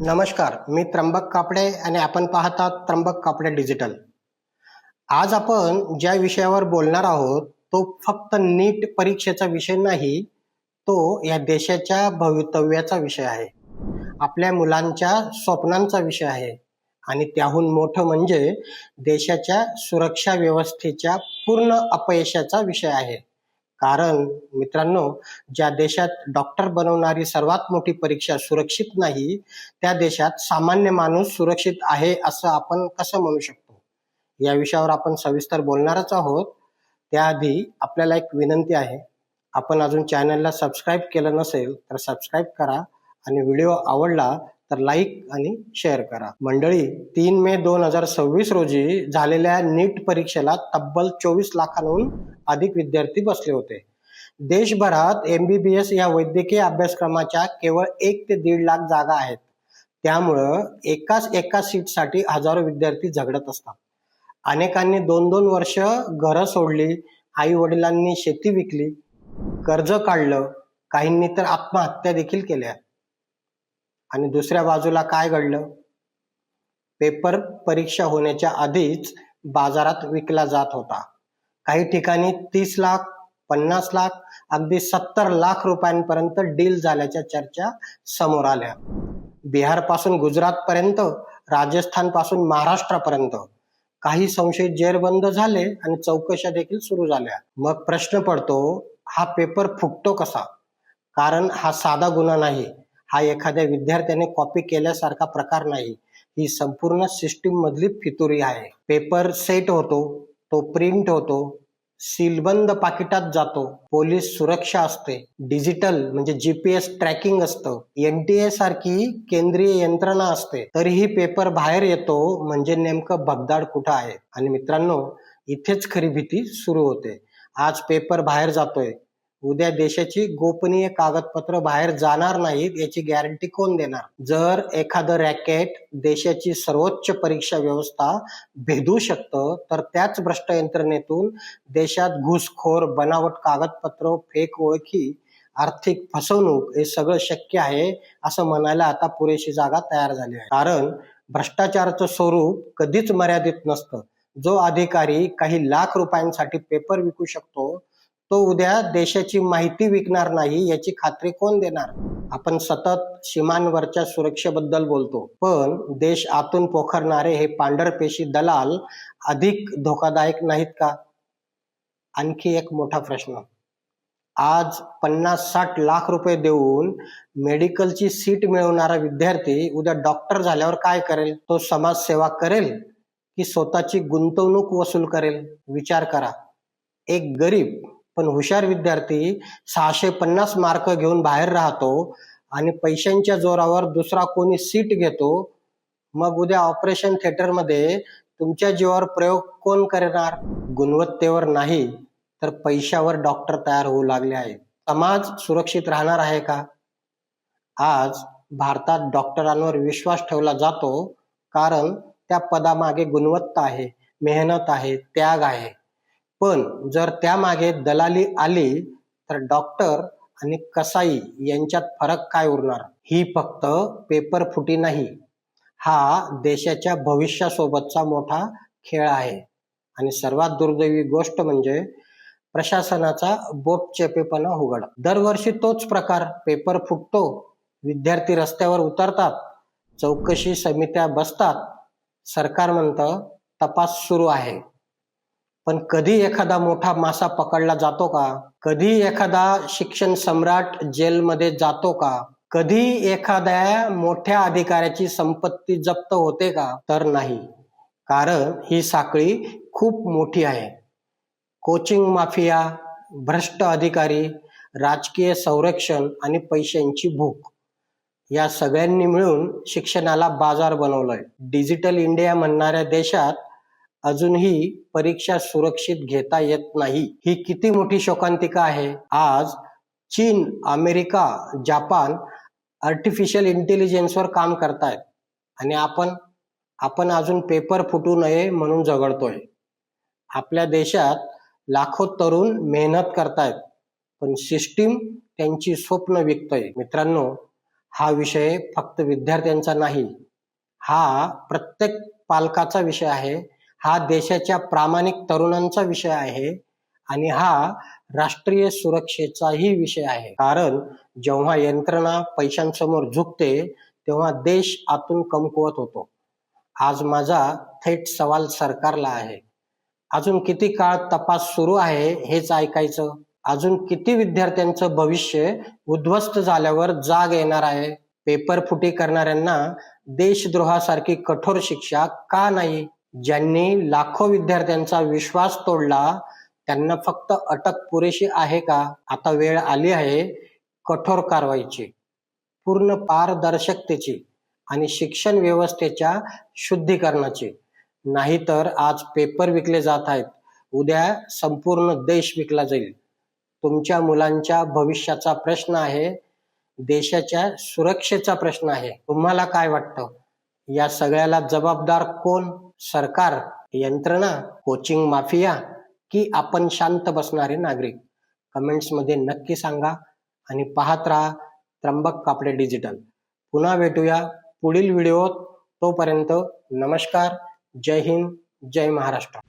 नमस्कार, मी त्र्यंबक कापडे आणि आपण पाहतात त्र्यंबक कापडे डिजिटल. आज आपण ज्या विषयावर बोलणार आहोत तो फक्त नीट परीक्षेचा विषय नाही, तो या देशाच्या भवितव्याचा विषय आहे. आपल्या मुलांच्या स्वप्नांचा विषय आहे आणि त्याहून मोठं म्हणजे देशाच्या सुरक्षा व्यवस्थेच्या पूर्ण अपयशाचा विषय आहे. कारण मित्रांनो, ज्या देशात डॉक्टर बनवणारी सर्वात मोठी परीक्षा सुरक्षित नाही, त्या देशात सामान्य माणूस सुरक्षित आहे असं आपण कसं म्हणू शकतो? या विषयावर आपण सविस्तर बोलणारच आहोत. त्याआधी आपल्याला एक विनंती आहे. आपण अजून चॅनलला सबस्क्राईब केलं नसेल तर सबस्क्राईब करा आणि व्हिडिओ आवडला तर लाईक आणि शेअर करा. मंडळी, 3 मे 2026 रोजी झालेल्या नीट परीक्षेला तब्बल 24 लाखांहून अधिक विद्यार्थी बसले होते. देशभरात MBBS या वैद्यकीय अभ्यासक्रमाच्या केवळ 1 ते 1.5 लाख जागा आहेत. त्यामुळं एका सीटसाठी हजारो विद्यार्थी झगडत असतात. अनेकांनी 2-2 वर्ष घरं सोडली, आई वडिलांनी शेती विकली, कर्ज काढलं, काहींनी तर आत्महत्या देखील केल्या. आणि दुसऱ्या बाजूला काय घडलं? पेपर परीक्षा होण्याच्या आधीच बाजारात विकला जात होता. काही ठिकाणी 30 लाख, 50 लाख, अगदी 70 लाख रुपयांपर्यंत डील झाल्याच्या चर्चा समोर आल्या. बिहार पासून गुजरात पर्यंत, राजस्थान पासून महाराष्ट्रापर्यंत काही संशयित जेरबंद झाले आणि चौकशा देखील सुरू झाल्या. मग प्रश्न पडतो, हा पेपर फुटतो कसा? कारण हा साधा गुन्हा नाही, हा एखाद्या विद्यार्थ्याने कॉपी केल्यासारखा प्रकार नाही, ही संपूर्ण सिस्टीम मधली फितुरी आहे. पेपर सेट होतो, तो प्रिंट होतो, सीलबंद पाकिटात जातो, पोलीस सुरक्षा असते, डिजिटल म्हणजे GPS ट्रॅकिंग असतं, NTA सारखी केंद्रीय यंत्रणा असते, तरीही पेपर बाहेर येतो म्हणजे नेमकं भगदाड कुठं आहे? आणि मित्रांनो, इथेच खरी भीती सुरू होते. आज पेपर बाहेर जातोय, उद्या देशाची गोपनीय कागदपत्र बाहेर जाणार नाहीत याची गॅरंटी कोण देणार? जर एखादं रॅकेट देशाची सर्वोच्च परीक्षा व्यवस्था भेदू शकतं, तर त्याच भ्रष्ट यंत्रणेतून देशात घुसखोर, बनावट कागदपत्र, फेक ओळखी, आर्थिक फसवणूक हे सगळं शक्य आहे असं म्हणायला आता पुरेशी जागा तयार झाली आहे. कारण भ्रष्टाचाराचं स्वरूप कधीच मर्यादित नसतं. जो अधिकारी काही लाख रुपयांसाठी पेपर विकू शकतो, तो उद्या देशाची माहिती विकणार नाही याची खात्री कोण देणार? आपण सतत सीमांवरच्या सुरक्षेबद्दल बोलतो, पण देश आतून पोखरणारे हे पांढरपेशी दलाल अधिक धोकादायक नाहीत का? आणखी एक मोठा प्रश्न. आज 50-60 लाख रुपये देऊन मेडिकलची सीट मिळवणारा विद्यार्थी उद्या डॉक्टर झाल्यावर काय करेल? तो समाजसेवा करेल की स्वतःची गुंतवणूक वसूल करेल? विचार करा. एक गरीब पण हुशार विद्यार्थी 650 मार्क घेऊन बाहेर राहतो आणि पैशांच्या जोरावर दुसरा कोणी सीट घेतो. मग उद्या ऑपरेशन थिएटरमध्ये तुमच्या जीवावर प्रयोग कोण करणार? गुणवत्तेवर नाही तर पैशावर डॉक्टर तयार होऊ लागले आहेत. समाज सुरक्षित राहणार आहे का? आज भारतात डॉक्टरांवर विश्वास ठेवला जातो कारण त्या पदामागे गुणवत्ता आहे, मेहनत आहे, त्याग आहे. पण जर त्यामागे दलाली आली तर डॉक्टर आणि कसाई यांच्यात फरक काय उरणार? ही फक्त पेपर फुटी नाही, हा देशाच्या भविष्यासोबतचा मोठा खेळ आहे. आणि सर्वात दुर्दैवी गोष्ट म्हणजे प्रशासनाचा बोटचेपेपणा उघड. दरवर्षी तोच प्रकार. पेपर फुटतो, विद्यार्थी रस्त्यावर उतरतात, चौकशी समित्या बसतात, सरकार म्हणतं तपास सुरू आहे. पण कधी एखादा मोठा मासा पकडला जातो का? कधी एखादा शिक्षण सम्राट जेलमध्ये जातो का? कधी एखाद्या मोठ्या अधिकाऱ्याची संपत्ती जप्त होते का? तर नाही. कारण ही साखळी खूप मोठी आहे. कोचिंग माफिया, भ्रष्ट अधिकारी, राजकीय संरक्षण आणि पैशांची भूक या सगळ्यांनी मिळून शिक्षणाला बाजार बनवलाय. डिजिटल इंडिया म्हणणाऱ्या देशात अजूनही परीक्षा सुरक्षित घेता येत नाही. ही किती मोठी शोकांतिका आहे. आज चीन, अमेरिका, जापान आर्टिफिशियल इंटेलिजन्सवर काम करतायत आणि आपण अजून पेपर फुटू नये म्हणून झगडतोय. आपल्या देशात लाखो तरुण मेहनत करतायत, पण सिस्टीम त्यांची स्वप्न विकतोय. मित्रांनो, हा विषय फक्त विद्यार्थ्यांचा नाही, हा प्रत्येक पालकाचा विषय आहे, हा देशाच्या प्रामाणिक तरुणांचा विषय आहे आणि हा राष्ट्रीय सुरक्षेचाही विषय आहे. कारण जेव्हा यंत्रणा पैशांसमोर झुकते तेव्हा देश आतून कमकुवत होतो. आज माझा थेट सवाल सरकारला आहे. अजून किती काळ तपास सुरू आहे हेच ऐकायचं? अजून किती विद्यार्थ्यांचं भविष्य उद्ध्वस्त झाल्यावर जाग येणार आहे? पेपर फुटी करणाऱ्यांना देशद्रोहासारखी कठोर शिक्षा का नाही? ज्यांनी लाखो विद्यार्थ्यांचा विश्वास तोडला त्यांना फक्त अटक पुरेशी आहे का? आता वेळ आली आहे कठोर कारवाईची, पूर्ण पारदर्शकतेची आणि शिक्षण व्यवस्थेच्या शुद्धीकरणाची. नाहीतर आज पेपर विकले जात आहेत, उद्या संपूर्ण देश विकला जाईल. तुमच्या मुलांच्या भविष्याचा प्रश्न आहे, देशाच्या सुरक्षेचा प्रश्न आहे. तुम्हाला काय वाटतं? या सगळ्याला जबाबदार कोण? सरकार, यंत्रणा, कोचिंग माफिया की आपण शांत बसणारे नागरिक? कमेंट्समध्ये नक्की सांगा आणि पाहत राहा त्र्यंबक कापडे डिजिटल. पुन्हा भेटूया पुढील व्हिडिओत. तोपर्यंत नमस्कार. जय हिंद, जय महाराष्ट्र.